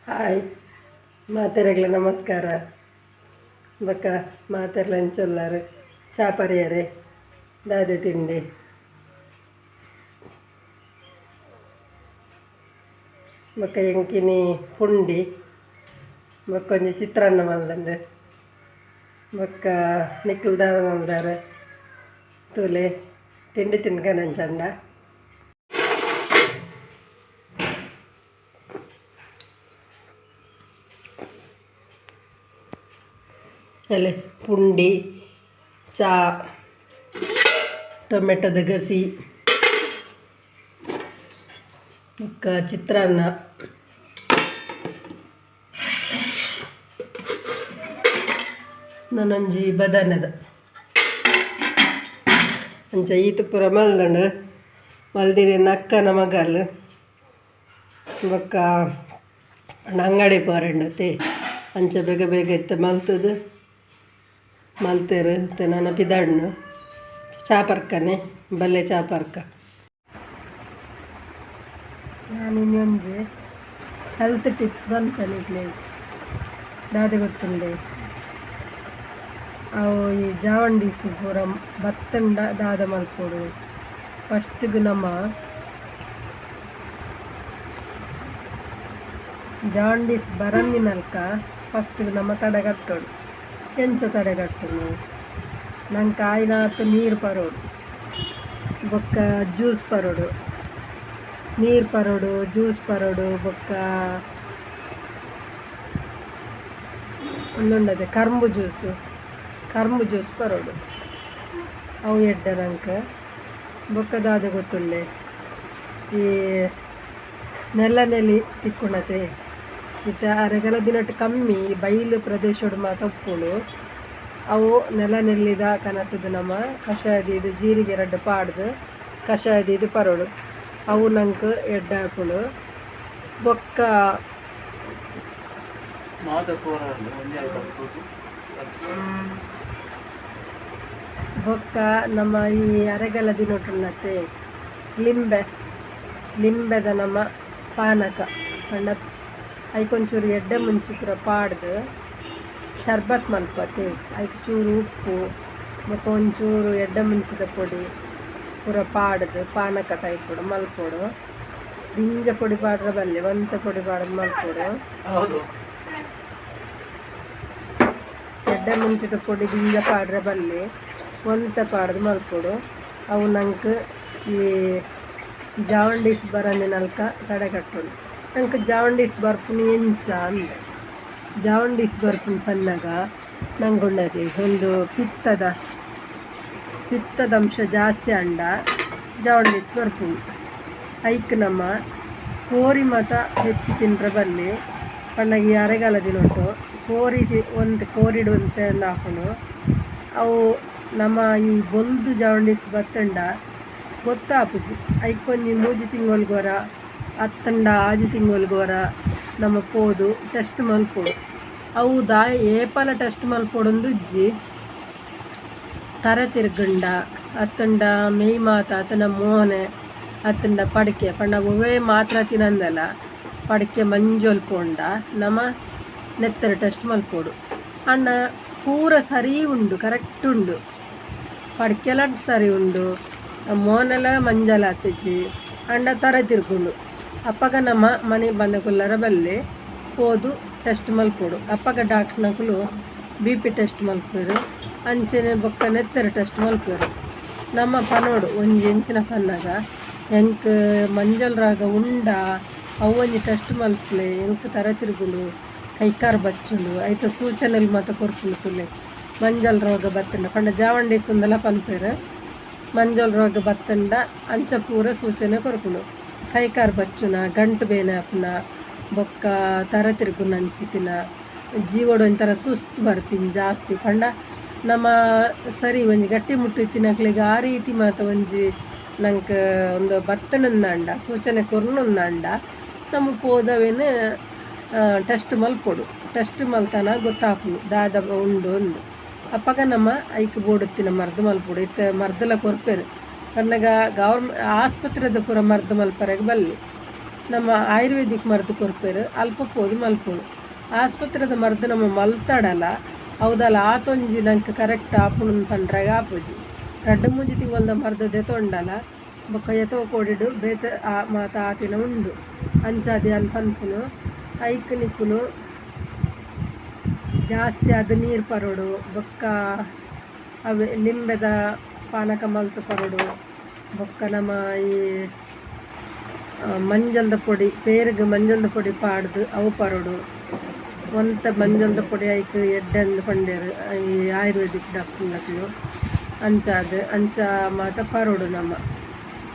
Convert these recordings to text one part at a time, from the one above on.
Hi ಮಾತೆರೆಗ್ಲ ನಮಸ್ಕಾರ. ಬಕ್ಕ ಮಾತೆರ್ಲಂಚೊಲ್ಲಾರು ಚಾ ಪರಿಯರೆ ದಾದೆ ತಿಂಡಿ ಬಕ್ಕ ಎಂಕಿನಿ ಪುಂಡಿ ಬಕ್ಕೊಂಜಿ ಚಿತ್ರಾನ್ನ ಮಲ್ದಂಡು ಬಕ್ಕ ನಿಕ್ಕಲು ದಾದ ಮಲ್ದಾರು ತೂಲೆ ತಿಂಡಿ ತಿನ್ಕನಂಚಂಡ ಅಲ್ಲೇ ಪುಂಡಿ ಚಾ ಟೊಮೆಟೊದ ಗಸಿ ಚಿತ್ರಾನ್ನ ನಾನೊಂಜಿ ಬದಾನದ ಅಂಚ ಈತು ಪೂರ ಮಲ್ದಂಡು ಮಲ್ದಿರಿ ನಕ್ಕನ ಮಗಲ್ ಬೊಕ್ಕ ಅಂಗಡಿ ಪಾರಂಡತೆ ಅಂಚ ಬೇಗ ಬೇಗ ಇತ್ತು ಮಲ್ತದು ಮಲ್ತೇರು ಮತ್ತು ನಾನು ಪಿದಾಡ್ನು ಚಾಪರ್ಕನೆ ಬಲ್ಲೆ ಚಾಪರ್ಕ ನಾನಿನ್ನೊಂದು ಹೆಲ್ತ್ ಟಿಪ್ಸ್ ಬಂತನಿಗ್ಲೆ ದಾದೆ ಗೊತ್ತುಂಡೆ ಅವು ಈ ಜಾವಂಡೀಸ್ ಪೂರ ಬತ್ತಂಡ ದಾದ ಮಲ್ಪೋಡು. ಫಸ್ಟಿಗೆ ನಮ್ಮ ಜಾವಂಡೀಸ್ ಬರಂದಿನಲ್ಕ ಫಸ್ಟಿಗೆ ನಮ್ಮ ತಡೆಗಟ್ಟೋಡು. ಎಂಚ ತಡೆಗಟ್ಟನು ನಂಗೆ ಆಯ್ನಾತು ನೀರು ಪರೋಡು ಬೊಕ್ಕ ಜ್ಯೂಸ್ ಪರೋಡು, ನೀರು ಪರೋಡು, ಜ್ಯೂಸ್ ಪರೋಡು, ಬೊಕ್ಕ ಒಂದೊಂಡದೆ ಕರ್ಮು ಜ್ಯೂಸ್ ಪರೋಡು ಅವು ಎಡ್ಡ ನಂಗೆ ಬೊಕ್ಕದಾದ ಗೊತ್ತುಳ್ಳೆ ಈ ನೆಲ್ಲಿ ತಿಕ್ಕುಣತೆ ಇತ್ತ ಅರೆಗಲ ದಿನಟ್ಟು ಕಮ್ಮಿ ಬೈಲು ಪ್ರದೇಶಡು ಮಾತಪ್ಪುಳು ಅವು ನೆಲ್ಲಿದ ಕನತದು ನಮ್ಮ ಕಷಾಯದ ಇದು ಜೀರಿಗೆ ಎರಡು ಪಾಡ್ದು ಕಷಾಯದ ಇದು ಪರೋಡು ಅವು ನಂಗೆ ಎಡ್ಡ ಹಾಕುಳು ಬೊಕ್ಕ ಬೊಕ್ಕ ನಮ್ಮ ಈ ಅರೆಗಲ ದಿನಟ್ಟುನ್ನತ್ತೆ ಲಿಂಬೆದ ನಮ್ಮ ಪಾನಕ ಪಂಡ ಐಕೊಂಚೂರು ಎಡ್ಡೆ ಮುಂಚಿ ಪೂರ ಪಾಡ್ದು ಶರ್ಬತ್ ಮಲ್ಪತೆ ಐಕ್ ಚೂರು ಉಪ್ಪು ಮತ್ತು ಒಂಚೂರು ಎಡ್ಡೆ ಮುಂಚಿದ ಪೊಡಿ ಪೂರ ಪಾಡ್ದು ಪಾನಕ ಟೈಪ್ ಕೊಡು ಮಲ್ಪೋಡು. ದಿಂಜ ಪೊಡಿ ಪಾಡ್ರೆ ಬಲ್ಲೆ ಒಂತ ಪೊಡಿ ಪಾಡ್ದು ಮಲ್ಪೋಡು. ಎಡ್ಡೆ ಮುಂಚಿದ ಪೊಡಿ ದಿಂಜ ಪಾಡ್ರೆ ಬಲ್ಲೆ ಒಂತ ಪಾಡ್ದು ಮಲ್ಪೋಡು. ಅವು ನಂಗೆ ಈ ಜಾವಂಡೀಸ್ ಬರಂದಿನಲ್ಕ ತಡೆಗಟ್ಟೋಡು. ನಂಗೆ ಜಾವಂಡೀಸ್ ಬರ್ಪುನಿ ಎಂಚ ಅಂದೆ ಜಾವಂಡೀಸ್ ಬರ್ಪುನಿ ಪನ್ನಾಗ ನಂಗುಂಡದೆ ಒಂದು ಪಿತ್ತದಂಶ ಜಾಸ್ತಿ ಅಂಡ ಜಾವಂಡೀಸ್ ಬರ್ಪುನಿ. ಐಕ್ ನಮ್ಮ ಕೋರಿ ಮತ ಹೆಚ್ಚು ತಿಂದ್ರೆ ಬಲ್ಲಿ ಪಣ್ಣಗೆ ಅರೆಗಾಲದಿನೊಟ್ಟು ಕೋರಿಡು ಅಂತ ಹಾಕೋಣ ಅವು ನಮ್ಮ ಈ ಬೊಲ್ದು ಜಾವಂಡೀಸ್ ಬತ್ತಂಡ ಗೊತ್ತಾಪುಜಿ ಐಕೊಂಜಿ 3 ತಿಂಗೊಲ್ಗೋರ ಅತ್ತಂಡ 6 ತಿಂಗೊಲ್ಗೋರ ನಮ್ಮ ಪೋದು ಟೆಸ್ಟ್ ಮಲ್ಪೋಡು. ಅವು ಏಪಲ ಟೆಸ್ಟ್ ಮಲ್ಪೋಡೊಂದು ಇಜ್ಜಿ ತರ ತಿರ್ಗಂಡ ಅತ್ತಂಡ ಮೇಯ್ ಮಾತ ಅತ್ತನ ಮೋನೆ ಅತ್ತಂಡ ಪಡಿಕೆ ಪಂಡ ಒವೇ ಮಾತ್ರ ತಿನ್ನಂದಲ್ಲ ಪಡಿಕೆ ಮಂಜೊಲ್ಪೋಂಡ ನಮ್ಮ ನೆತ್ತರ ಟೆಸ್ಟ್ ಮಲ್ಪೋಡು. ಅಂಡ ಪೂರ ಸರಿ ಉಂಡು, ಕರೆಕ್ಟ್ ಉಂಡು, ಪಡಿಕೆಲ ಸರಿ ಉಂಡು, ಮೋನೆಲ ಮಂಜಲ ಹತ್ತಿಸಿ ಅಂಡ ತರ ತಿರ್ಗುಂಡು. ಅಪ್ಪಗ ನಮ್ಮ ಮನೆ ಬಂದ ಕುಲ್ಲರ ಬಲ್ಲೆ ಹೋದು ಟೆಸ್ಟ್ ಮಲ್ಪೋಡು. ಅಪ್ಪಗ ಡಾಕ್ಟ್ರ್ನಕುಲು BP ಟೆಸ್ಟ್ ಮಲ್ಪೇರು, ಅಂಚನೆ ಬೊಕ್ಕ ನೆತ್ತರ ಟೆಸ್ಟ್ ಮಲ್ಪೇರು. ನಮ್ಮ ಪನೋಡು ಒಂಜಿ ಎಂಚಿನ ಪನ್ನಾಗ ಎಂಕ್ ಮಂಜಲ್ ರಾಗ ಉಂಡ ಅವು ಒಂಜಿ ಟೆಸ್ಟ್ ಮಲ್ಪಲೆ ಎಂಕ್ ತರ ತಿರುಗುಂಡು ಕೈಕಾರು ಬಚ್ಚುಂಡು ಐತ ಸೂಚನೆಲು ಮಾತ ಕೊರ್ಪುಂಡು ತುಲೆ ಮಂಜಲ್ ರೋಗ ಬತ್ತಂಡ ಪಂಡ ಜಾವಂಡೀಸ್ ಒಂದೆಲ್ಲ ಪನ್ಪೇರು ಮಂಜಲ್ ರೋಗ ಬತ್ತಂಡ ಅಂಚ ಪೂರ ಸೂಚನೆ ಕೊರ್ಪುಂಡು. ಕೈಕಾರು ಬಚ್ಚುನ, ಗಂಟು ಬೇನೆ ಅಪ್ಪನ, ಬೊಕ್ಕ ತರ ತಿರುಗುನ ಅಂಚಿತಿನ, ಜೀವಡು ಒಂಥರ ಸುಸ್ತು ಬರ್ತೀನಿ ಜಾಸ್ತಿ ಪಂಡ ನಮ್ಮ ಸರಿ ಒಂಜಿ ಗಟ್ಟಿ ಮುಟ್ಟಿ ತಿನ್ನಕ್ಲಿಗೆ ಆ ರೀತಿ ಮಾತ ಒಂಜಿ ನಂಗೆ ಒಂದು ಬತ್ತನಂದಾಂಡ ಸೂಚನೆ ಕೊರ್ನೊಂದಾಂಡ ನಮ್ಮ ಪೋದವೇನು ಟೆಸ್ಟ್ ಮಲ್ಪೊಡು. ಟೆಸ್ಟ್ ಮಲ್ತನ ಗೊತ್ತಾಪುಂಡು ದಾದ ಉಂಡು ಒಂದು ಅಪ್ಪಗ ನಮ್ಮ ಐಕ್ ಬೋಡುತ್ತಿನ ಮರ್ದು ಮಲ್ಪೊಡು. ಇತ್ತ ಮರ್ದಲ ಕೊರ್ಪೇರು ಕನ್ನಗ ಆಸ್ಪತ್ರೆದ ಪೂರ ಮರ್ದು ಮಲ್ಪರೆಗೆ ಬಲ್ಲಿ ನಮ್ಮ ಆಯುರ್ವೇದಿಕ್ ಮರ್ದು ಕೊರ್ಪೇರು ಅಲ್ಪ ಪೋದು ಮಲ್ಪೋಡು. ಆಸ್ಪತ್ರೆದ ಮರ್ದು ನಮ್ಮ ಮಲ್ತಾಡಲ್ಲ ಹೌದಲ್ಲ ಆತೊಂಜಿ ನಂಗೆ ಕರೆಕ್ಟ್ ಆಪುಣ್ ಪಂಡ್ರಾಗ ಆಪುಜಿ 2-3 ತಿಂಗಳದ ಮರ್ದದೆ ತೊಂಡಲ್ಲ ಬೊಕ್ಕ ಎತೋ ಕೊಡಿಡು ಬೇತ ಮಾತ ಆತಿನ ಉಂಡು ಅಂಚಾದಿ ಅನ್ಪನ್ಪುನು ಐಕ್ ನಿಕ್ಕುನು ಜಾಸ್ತಿ ಅದು ನೀರು ಪರೋಡು ಬೊಕ್ಕ ಅವೇ ಲಿಂಬೆದ ಪಾನಕ ಮಲ್ತು ಪರೋಡು ಬೊಕ್ಕ ನಮ್ಮ ಈ ಮಂಜಲ್ದ ಪೊಡಿ ಪೇರಿಗೆ ಮಂಜಲ್ದ ಪೊಡಿ ಪಾಡ್ದು ಅವು ಪರೋಡು ಒಂತ ಮಂಜಲ್ದ ಪೊಡಿ ಐಕ್ ಎಡ್ಡೆಂದು ಪಂಡೇರು ಈ ಆಯುರ್ವೇದಿಕ್ ಡಾಕ್ಟರ್ನಕ್ಲು ಅಂಚ ಮಾತ ಪರೋಡು ನಮ್ಮ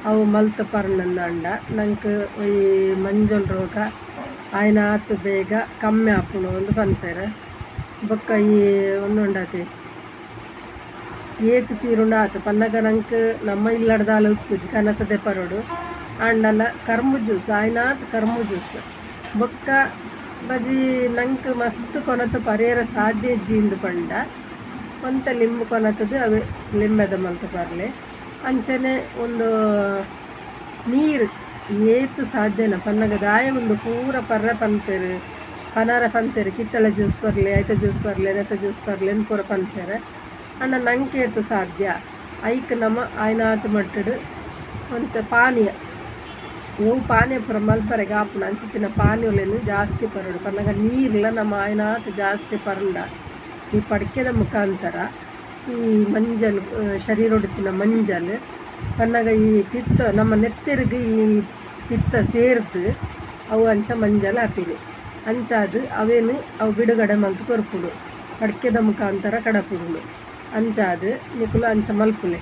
ಅವು ಮಲ್ತ ಪರ್ನಂದ ನಂಗೆ ಈ ಮಂಜಲ್ ರೋಗ ಆಯ್ನ ಆತು ಬೇಗ ಕಮ್ಮಿ ಆಪುಣು ಒಂದು ಪನ್ಪೇರೆ ಬೊಕ್ಕ ಈ ಒಂದುಂಡತಿ ಏತು ತೀರುಂಡ ಆತು ಪನ್ನಗ ನಂಗೆ ನಮ್ಮ ಇಲ್ಲಡ್ದಾಲ ಉಪ್ಪುಜಿ ಕನತದೆ ಪರೋಡು ಆಂಡಲ ಕರ್ಮು ಜ್ಯೂಸ್ ಆಯ್ನಾತ್ ಕರ್ಮು ಜ್ಯೂಸ್ ಬೊಕ್ಕ ಬಜಿ ನಂಗೆ ಮಸ್ತ್ ಕೊನತ ಪರಿಹಾರ ಸಾಧ್ಯ ಇಜ್ಜಿಂದು ಪಂಡ ಒಂತ ಲಿಂಬು ಕೊನತದು ಅವೇ ಲಿಂಬೆದ ಮಲ್ತು ಪರ್ಲೆ ಅಂಚನೆ ಒಂದು ನೀರು ಏತು ಸಾಧ್ಯನ ಪನ್ನಗ ದಾಯ ಒಂದು ಪೂರ ಪರ್ರ ಪನ್ಪೇರು ಪನಾರ ಪನ್ಪೇರು ಕಿತ್ತಳೆ ಜ್ಯೂಸ್ ಬರಲಿ ಐತ ಜ್ಯೂಸ್ ಬರಲಿ ನೆತ ಜ್ಯೂಸ್ ಬರಲಿ ಅಂತ ಪೂರ ಪನ್ಪೇರೆ ಅಣ್ಣ ನಂಗೆ ಏತು ಸಾಧ್ಯ ಐಕ್ ನಮ್ಮ ಆಯ್ನಾತ್ ಮಟ್ಟಡು ಒಂತ ಪಾನೀಯ ಇವು ಪಾನೀಯ ಪುರ ಮಲ್ಪರೆಗೆ ಆಪುಣ ಅಂಚಿತ್ತಿನ ಪಾನೀಯಲೇನು ಜಾಸ್ತಿ ಪರೋಡು ಪನ್ನಗ ನೀರಿಲ್ಲ ನಮ್ಮ ಆಯ್ನಾತ್ ಜಾಸ್ತಿ ಪರಂಡ ಈ ಪಡ್ಕೆದ ಮುಖಾಂತರ ಈ ಮಂಜಲ್ ಶರೀರೊಡುತ್ತಿನ ಮಂಜಲ್ ಪನ್ನಗ ಈ ಪಿತ್ತ ನಮ್ಮ ನೆತ್ತರಿಗೆ ಈ ಪಿತ್ತ ಸೇರ್ದು ಅವು ಅಂಚ ಮಂಜಲ್ ಹಾಪಿನಿ ಅಂಚಾದು ಅವೇನು ಅವು ಬಿಡುಗಡೆ ಮಲ್ತು ಕೊರ್ಪುಡು ಪಡ್ಕೆದ ಮುಖಾಂತರ ಕಡಪುಡು ಅಂಚಾದು ನಿಕುಲು ಅಂಚ ಮಲ್ಪುಲೆ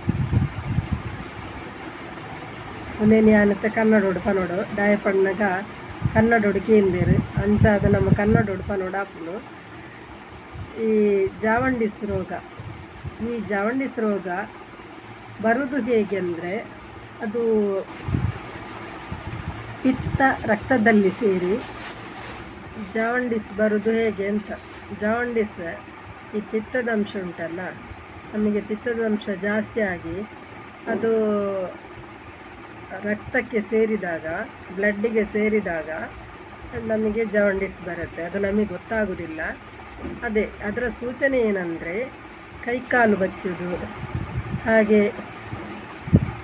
ಒಂದೇನು ಯಾನತ್ತೆ ಕನ್ನಡೋಡು ಪನೋಡು ಡಾಯ ಪಣ್ಣಗ ಕನ್ನಡೋಡು ಕೇಂದೇರು ಅಂಚಾದ ನಮ್ಮ ಕನ್ನಡೋಡು ಪನೋಡು ಆಪುನು ಈ ಜಾವಂಡಿಸ್ ರೋಗ ಬರುವುದು ಹೇಗೆ ಅಂದರೆ ಅದು ಪಿತ್ತ ರಕ್ತದಲ್ಲಿ ಸೇರಿ ಜಾವಂಡಿಸ್ ಬರುವುದು ಹೇಗೆ ಅಂತ ಜಾವಂಡಿಸ್ ಈ ಪಿತ್ತದ ಅಂಶ ಉಂಟಲ್ಲ ನಮಗೆ ಪಿತ್ತದ ಅಂಶ ಜಾಸ್ತಿ ಆಗಿ ಅದು ರಕ್ತಕ್ಕೆ ಸೇರಿದಾಗ ಬ್ಲಡ್ಡಿಗೆ ಸೇರಿದಾಗ ನಮಗೆ ಜಾವಂಡಿಸ್ ಬರುತ್ತೆ ಅದು ನಮಗೆ ಗೊತ್ತಾಗೋದಿಲ್ಲ ಅದೇ ಅದರ ಸೂಚನೆ ಏನಂದರೆ ಕೈಕಾಲು ಬಚ್ಚೋದು ಹಾಗೆ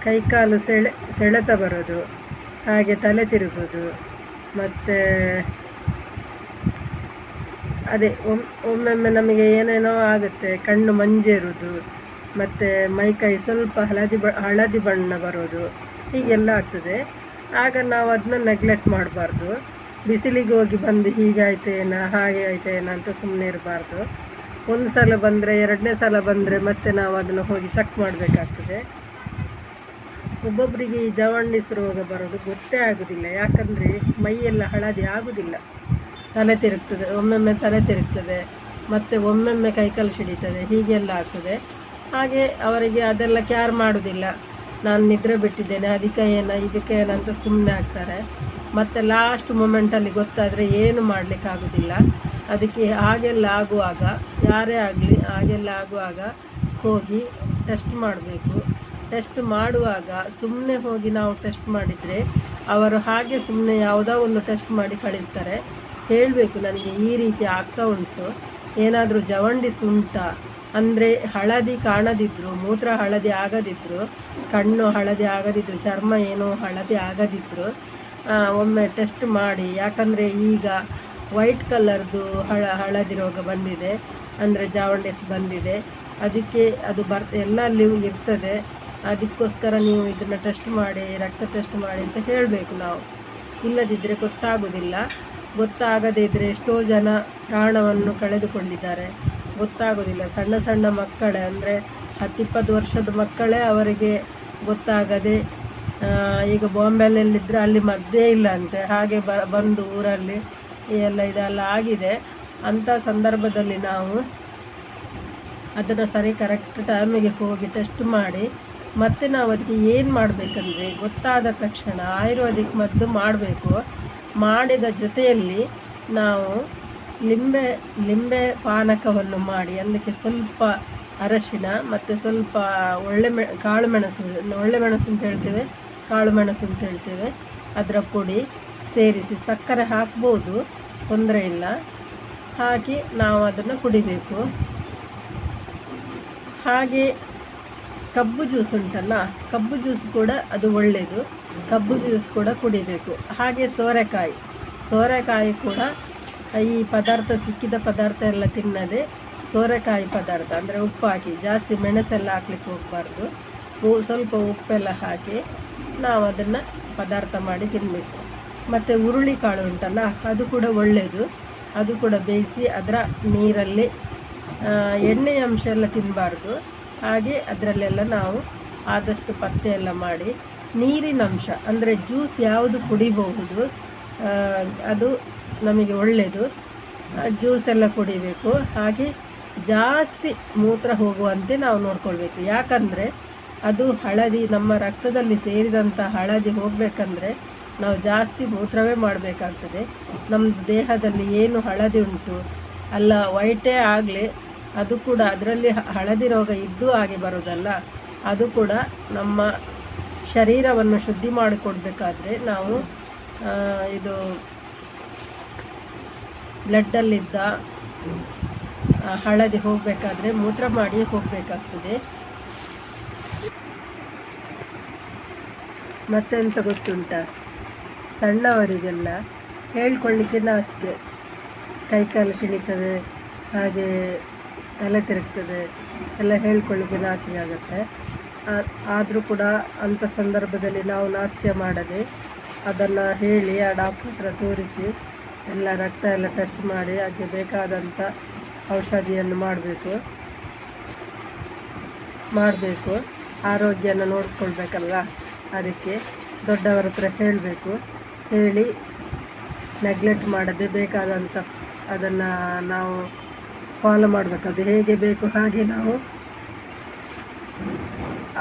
ಕೈಕಾಲು ಸೆಳೆತ ಬರೋದು ಹಾಗೆ ತಲೆ ತಿರುಗೋದು ಮತ್ತು ಅದೇ ಒಮ್ಮೊಮ್ಮೆ ನಮಗೆ ಏನೇನೋ ಆಗುತ್ತೆ ಕಣ್ಣು ಮಂಜೇರೋದು ಮತ್ತು ಮೈಕೈ ಸ್ವಲ್ಪ ಹಳದಿ ಬಣ್ಣ ಬರೋದು ಹೀಗೆಲ್ಲ ಆಗ್ತದೆ ಆಗ ನಾವು ಅದನ್ನ ನೆಗ್ಲೆಕ್ಟ್ ಮಾಡಬಾರ್ದು ಬಿಸಿಲಿಗೆ ಹೋಗಿ ಬಂದು ಹೀಗಾಯ್ತೇನ ಹಾಗೆ ಆಯ್ತೇನ ಅಂತ ಸುಮ್ಮನೆ ಇರಬಾರ್ದು ಒಂದು ಸಲ ಬಂದರೆ 2ನೇ ಸಲ ಬಂದರೆ ಮತ್ತೆ ನಾವು ಅದನ್ನು ಹೋಗಿ ಚೆಕ್ ಮಾಡಬೇಕಾಗ್ತದೆ ಒಬ್ಬೊಬ್ಬರಿಗೆ ಈ ಜಾವಂಡಿಸ್ ರೋಗ ಬರೋದು ಗೊತ್ತೇ ಆಗೋದಿಲ್ಲ ಯಾಕಂದರೆ ಮೈಯೆಲ್ಲ ಹಳದಿ ಆಗೋದಿಲ್ಲ ತಲೆ ತಿರುಗ್ತದೆ ಒಮ್ಮೊಮ್ಮೆ ತಲೆ ತಿರುಗ್ತದೆ ಮತ್ತು ಒಮ್ಮೊಮ್ಮೆ ಕೈಕಾಲು ಸಿಡಿತದೆ ಹೀಗೆಲ್ಲ ಆಗ್ತದೆ ಹಾಗೆ ಅವರಿಗೆ ಅದೆಲ್ಲ ಕ್ಯಾರ್ ಮಾಡೋದಿಲ್ಲ ನಾನು ನಿದ್ರೆ ಬಿಟ್ಟಿದ್ದೇನೆ ಇದಕ್ಕೆ ಏನಂತ ಸುಮ್ಮನೆ ಆಗ್ತಾರೆ ಮತ್ತು ಲಾಸ್ಟ್ ಮೊಮೆಂಟಲ್ಲಿ ಗೊತ್ತಾದರೆ ಏನು ಮಾಡಲಿಕ್ಕಾಗೋದಿಲ್ಲ ಅದಕ್ಕೆ ಹಾಗೆಲ್ಲ ಆಗುವಾಗ ಯಾರೇ ಆಗಲಿ ಹಾಗೆಲ್ಲ ಆಗುವಾಗ ಹೋಗಿ ಟೆಸ್ಟ್ ಮಾಡಬೇಕು ಟೆಸ್ಟ್ ಮಾಡುವಾಗ ಸುಮ್ಮನೆ ಹೋಗಿ ನಾವು ಟೆಸ್ಟ್ ಮಾಡಿದರೆ ಅವರು ಹಾಗೆ ಸುಮ್ಮನೆ ಯಾವುದೋ ಒಂದು ಟೆಸ್ಟ್ ಮಾಡಿ ಕಳಿಸ್ತಾರೆ ಹೇಳಬೇಕು ನನಗೆ ಈ ರೀತಿ ಆಗ್ತಾ ಉಂಟು ಏನಾದರೂ ಜಾವಂಡಿಸ್ ಉಂಟಾ ಅಂದರೆ ಹಳದಿ ಕಾಣದಿದ್ದರು ಮೂತ್ರ ಹಳದಿ ಆಗದಿದ್ದರು ಕಣ್ಣು ಹಳದಿ ಆಗದಿದ್ದರು ಚರ್ಮ ಏನೋ ಹಳದಿ ಆಗದಿದ್ದರು ಒಮ್ಮೆ ಟೆಸ್ಟ್ ಮಾಡಿ ಯಾಕಂದರೆ ಈಗ ವೈಟ್ ಕಲರ್ದು ಹಳದಿ ರೋಗ ಬಂದಿದೆ ಅಂದರೆ ಜಾವಂಡಿಸ್ ಬಂದಿದೆ ಅದಕ್ಕೆ ಅದು ಎಲ್ಲಲ್ಲಿಯೂ ಇರ್ತದೆ ಅದಕ್ಕೋಸ್ಕರ ನೀವು ಇದನ್ನು ಟೆಸ್ಟ್ ಮಾಡಿ ರಕ್ತ ಟೆಸ್ಟ್ ಮಾಡಿ ಅಂತ ಹೇಳಬೇಕು ನಾವು ಇಲ್ಲದಿದ್ದರೆ ಗೊತ್ತಾಗದೇ ಇದ್ದರೆ ಎಷ್ಟೋ ಜನ ಪ್ರಾಣವನ್ನು ಕಳೆದುಕೊಂಡಿದ್ದಾರೆ ಗೊತ್ತಾಗೋದಿಲ್ಲ ಸಣ್ಣ ಸಣ್ಣ ಮಕ್ಕಳೇ ಅಂದರೆ 10-20 ವರ್ಷದ ಮಕ್ಕಳೇ ಅವರಿಗೆ ಗೊತ್ತಾಗದೆ ಈಗ ಬಾಂಬೆಯಲ್ಲಿದ್ದರೆ ಅಲ್ಲಿ ಮದ್ದೇ ಇಲ್ಲ ಅಂತೆ ಹಾಗೆ ಬಂದು ಊರಲ್ಲಿ ಇದೆಲ್ಲ ಆಗಿದೆ ಅಂಥ ಸಂದರ್ಭದಲ್ಲಿ ನಾವು ಅದನ್ನು ಕರೆಕ್ಟ್ ಟೈಮಿಗೆ ಹೋಗಿ ಟೆಸ್ಟ್ ಮಾಡಿ ಮತ್ತು ನಾವು ಅದಕ್ಕೆ ಏನು ಮಾಡಬೇಕಂದ್ರೆ ಗೊತ್ತಾದ ತಕ್ಷಣ ಆಯುರ್ವೇದಿಕ್ ಮದ್ದು ಮಾಡಬೇಕು ಮಾಡಿದ ಜೊತೆಯಲ್ಲಿ ನಾವು ಲಿಂಬೆ ಪಾನಕವನ್ನು ಮಾಡಿ ಅದಕ್ಕೆ ಸ್ವಲ್ಪ ಅರಶಿನ ಮತ್ತು ಸ್ವಲ್ಪ ಒಳ್ಳೆ ಮೆಣಸು ಅಂತ ಹೇಳ್ತೇವೆ ಕಾಳು ಮೆಣಸು ಅಂತ ಹೇಳ್ತೇವೆ ಅದರ ಪುಡಿ ಸೇರಿಸಿ, ಸಕ್ಕರೆ ಹಾಕ್ಬೋದು, ತೊಂದರೆ ಇಲ್ಲ, ಹಾಕಿ ನಾವು ಅದನ್ನು ಕುಡಿಬೇಕು. ಹಾಗೆ ಕಬ್ಬು ಜ್ಯೂಸ್ ಉಂಟಲ್ಲ, ಕಬ್ಬು ಜ್ಯೂಸ್ ಕೂಡ ಅದು ಒಳ್ಳೆಯದು, ಕಬ್ಬು ಜ್ಯೂಸ್ ಕೂಡ ಕುಡಿಬೇಕು. ಹಾಗೆ ಸೋರೆಕಾಯಿ ಕೂಡ ಈ ಪದಾರ್ಥ, ಸಿಕ್ಕಿದ ಪದಾರ್ಥ ಎಲ್ಲ ತಿನ್ನದೆ ಸೋರೆಕಾಯಿ ಪದಾರ್ಥ ಅಂದರೆ ಉಪ್ಪು ಹಾಕಿ, ಜಾಸ್ತಿ ಮೆಣಸೆಲ್ಲ ಹಾಕ್ಲಿಕ್ಕೆ ಹೋಗಬಾರ್ದು, ಸ್ವಲ್ಪ ಉಪ್ಪೆಲ್ಲ ಹಾಕಿ ನಾವು ಅದನ್ನು ಪದಾರ್ಥ ಮಾಡಿ ತಿನ್ನಬೇಕು. ಮತ್ತು ಹುರುಳಿಕಾಳು ಉಂಟಲ್ಲ, ಅದು ಕೂಡ ಒಳ್ಳೆಯದು, ಅದು ಕೂಡ ಬೇಯಿಸಿ ಅದರ ನೀರಲ್ಲಿ ಎಣ್ಣೆಯ ಅಂಶ ಎಲ್ಲ ತಿನ್ನಬಾರ್ದು. ಹಾಗೆ ಅದರಲ್ಲೆಲ್ಲ ನಾವು ಆದಷ್ಟು ಪತ್ತೆ ಎಲ್ಲ ಮಾಡಿ ನೀರಿನ ಅಂಶ ಅಂದರೆ ಜ್ಯೂಸ್ ಯಾವುದು ಕುಡಿಬಹುದು ಅದು ನಮಗೆ ಒಳ್ಳೆಯದು, ಜ್ಯೂಸ್ ಎಲ್ಲ ಕುಡಿಬೇಕು. ಹಾಗೆ ಜಾಸ್ತಿ ಮೂತ್ರ ಹೋಗುವಂತೆ ನಾವು ನೋಡ್ಕೊಳ್ಬೇಕು. ಯಾಕಂದರೆ ಅದು ಹಳದಿ, ನಮ್ಮ ರಕ್ತದಲ್ಲಿ ಸೇರಿದಂಥ ಹಳದಿ ಹೋಗಬೇಕಂದ್ರೆ ನಾವು ಜಾಸ್ತಿ ಮೂತ್ರವೇ ಮಾಡಬೇಕಾಗ್ತದೆ. ನಮ್ಮ ದೇಹದಲ್ಲಿ ಏನು ಹಳದಿ ಉಂಟು ಅಲ್ಲ, ವೈಟೇ ಆಗಲಿ, ಅದು ಕೂಡ ಅದರಲ್ಲಿ ಹಳದಿ ರೋಗ ಇದ್ದೂ ಹಾಗೆ ಬರೋದಲ್ಲ, ಅದು ಕೂಡ ನಮ್ಮ ಶರೀರವನ್ನು ಶುದ್ಧಿ ಮಾಡಿಕೊಡ್ಬೇಕಾದ್ರೆ ನಾವು ಇದು ಬ್ಲಡ್ಡಲ್ಲಿದ್ದ ಹಳದಿ ಹೋಗಬೇಕಾದ್ರೆ ಮೂತ್ರ ಮಾಡಿ ಹೋಗಬೇಕಾಗ್ತದೆ. ಮತ್ತೆಂತ ಗೊತ್ತುಂಟ, ಸಣ್ಣವರಿಗೆಲ್ಲ ಹೇಳ್ಕೊಳ್ಳಿಕ್ಕೆ ನಾಚಿಕೆ, ಕೈಕಾಲು ಸಿಡಿತದೆ, ಹಾಗೆ ತಲೆ ತಿರುಗ್ತದೆ ಎಲ್ಲ ಹೇಳ್ಕೊಳ್ಳಿಕ್ಕೆ ನಾಚಿಕೆ ಆಗುತ್ತೆ. ಆದರೂ ಕೂಡ ಅಂಥ ಸಂದರ್ಭದಲ್ಲಿ ನಾವು ನಾಚಿಕೆ ಮಾಡದೆ ಅದನ್ನು ಹೇಳಿ ಆ ಡಾಕ್ಟ್ರ್ ಹತ್ರ ತೋರಿಸಿ ಎಲ್ಲ ರಕ್ತ ಎಲ್ಲ ಟೆಸ್ಟ್ ಮಾಡಿ ಅದಕ್ಕೆ ಬೇಕಾದಂಥ ಔಷಧಿಯನ್ನು ಮಾಡಬೇಕು. ಆರೋಗ್ಯನ ನೋಡಿಕೊಳ್ಬೇಕಲ್ವ, ಅದಕ್ಕೆ ದೊಡ್ಡವರ ಹತ್ರ ಹೇಳಬೇಕು. ಹೇಳಿ ನೆಗ್ಲೆಕ್ಟ್ ಮಾಡದೆ ಬೇಕಾದಂಥ ಅದನ್ನು ನಾವು ಫಾಲೋ ಮಾಡಬೇಕು. ಅದು ಹೇಗೆ ಬೇಕು ಹಾಗೆ ನಾವು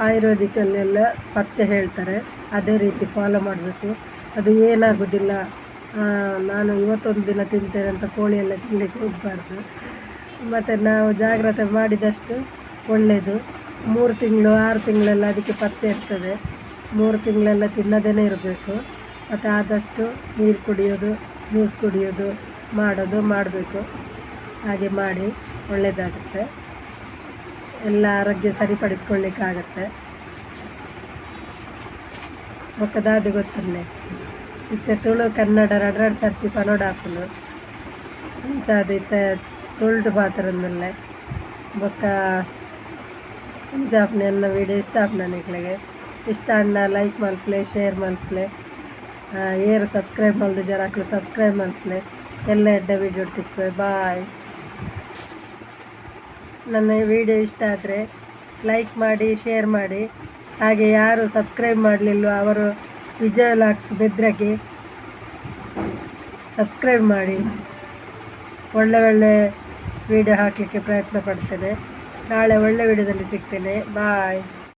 ಆಯುರ್ವೇದಿಕಲ್ಲೆಲ್ಲ ಪತ್ತೆ ಹೇಳ್ತಾರೆ, ಅದೇ ರೀತಿ ಫಾಲೋ ಮಾಡಬೇಕು. ಅದು ಏನಾಗೋದಿಲ್ಲ, ನಾನು ಇವತ್ತೊಂದು ದಿನ ತಿಂತೇನೆ ಅಂತ ಕೋಳಿ ಎಲ್ಲ ತಿನ್ನಲಿಕ್ಕೆ ಹೋಗಬಾರ್ದು. ಮತ್ತು ನಾವು ಜಾಗ್ರತೆ ಮಾಡಿದಷ್ಟು ಒಳ್ಳೆಯದು. 3 ತಿಂಗಳು 6 ತಿಂಗಳೆಲ್ಲ ಅದಕ್ಕೆ ಪತ್ತೆ ಇರ್ತದೆ, 3 ತಿಂಗಳೆಲ್ಲ ತಿನ್ನದೇ ಇರಬೇಕು. ಮತ್ತು ಆದಷ್ಟು ನೀರು ಕುಡಿಯೋದು, ಜ್ಯೂಸ್ ಕುಡಿಯೋದು ಮಾಡಬೇಕು. ಹಾಗೆ ಮಾಡಿ ಒಳ್ಳೆಯದಾಗುತ್ತೆ, ಎಲ್ಲ ಆರೋಗ್ಯ ಸರಿಪಡಿಸ್ಕೊಳ್ಳಿಕ್ಕಾಗತ್ತೆ. ಬೊಕ್ಕದಾದಿ ಗೊತ್ತುಂಡೆ ಇತ್ತೆ ತುಳು ಕನ್ನಡ ರಡ್ರಡ್ ಸರ್ತಿ ಪನೋಡಾಪುಲು ಅಂಚಾದಿತ್ತೆ ತುಳ್ಡು ಪಾತ್ರದಲ್ಲೇ ಬೊಕ್ಕ ಅಂಚಾಪನೆ ಅನ್ನ ವೀಡಿಯೋ ಇಷ್ಟ ಆಪನ ನಿಕ್ಲೆಗೆ ಇಷ್ಟ ಅಣ್ಣ ಲೈಕ್ ಮಲ್ಪಲೆ, ಶೇರ್ ಮಲ್ಪಲೆ, ಏರು ಸಬ್ಸ್ಕ್ರೈಬ್ ಮಲ್ದು ಜರಾಕ್ಲು ಸಬ್ಸ್ಕ್ರೈಬ್ ಮಲ್ಪಲೆ, ಎಲ್ಲ ಎಡ್ಡ ವೀಡಿಯೋ ತಿಕ್ವೆ. ಬಾಯ್. ನನ್ನ ವಿಡಿಯೋ ಇಷ್ಟ ಆದರೆ ಲೈಕ್ ಮಾಡಿ, ಶೇರ್ ಮಾಡಿ. ಹಾಗೆ ಯಾರು ಸಬ್ಸ್ಕ್ರೈಬ್ ಮಾಡಲಿಲ್ಲವೋ ಅವರು ವಿಜಯ ವ್ಲಾಗ್ಸ್ ಬೆದ್ರಗೆ ಸಬ್ಸ್ಕ್ರೈಬ್ ಮಾಡಿ. ಒಳ್ಳೆ ವಿಡಿಯೋ ಹಾಕಲಿಕ್ಕೆ ಪ್ರಯತ್ನ ಪಡ್ತೇನೆ. ನಾಳೆ ಒಳ್ಳೆ ವಿಡಿಯೋದಲ್ಲಿ ಸಿಗ್ತೇನೆ. ಬಾಯ್.